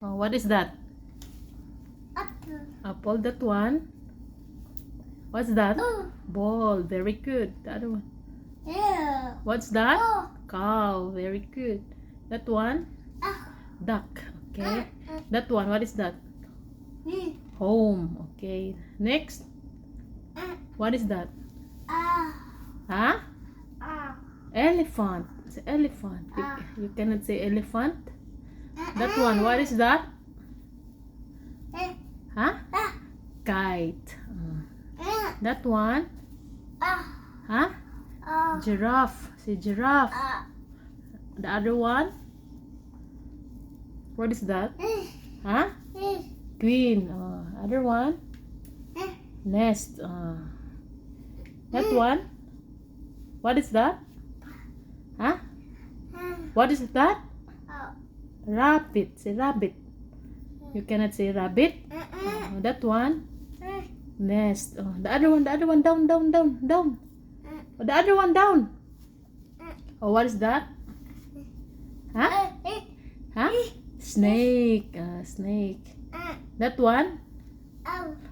Oh, what is that? Apple. Apple, that one. What's that? Oh. Ball, very good. The other one. Yeah. What's that? Oh. Cow, very good. That one? Ah. Duck, okay. That one, what is that? Mm. Home, okay. Next, what is that? Ah. Huh? Ah. Elephant. It's elephant. Ah. You cannot say elephant. That one, what is that? Huh? Ah. Kite. Ah. That one? Ah. Huh? Ah. Giraffe. Say giraffe. Ah. The other one? What is that? Huh? Queen. Other one? Nest. That one? What is that? Huh? What is that? Rabbit. Say rabbit. You cannot say rabbit. That one? Nest. The other one. Down, down, down, down. The other one down. Oh, what is that? Huh? Huh? Snake. Snake. That one?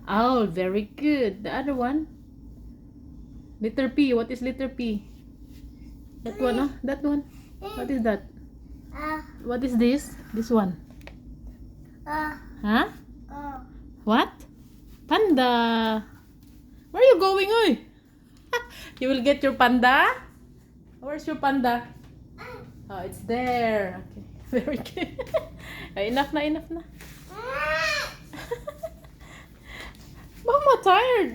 Owl. Very good. The other one? Letter P. What is letter P? That one, huh? That one. What is that? What is this? This one. Huh? What? Panda. Where are you going, oy? You will get your panda? Where's your panda? Oh, it's there. Okay. Very good. Enough na, enough na. Mama, tired.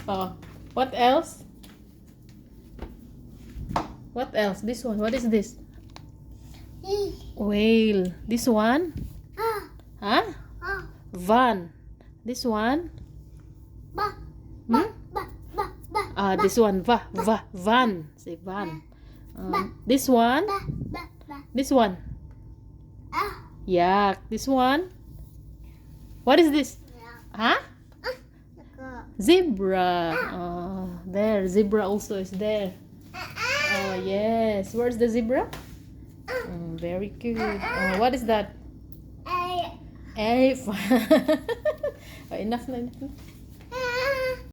Oh, what else? What else? This one. What is this? Whale. This one? Huh? Van. This one? This one. Van. Say van. This one? This one? Yak. This one? What is this? Huh? Zebra. There. Zebra also is there. Oh, yes. Where's the zebra? Very good. What is that? Elephant. Enough na, enough na.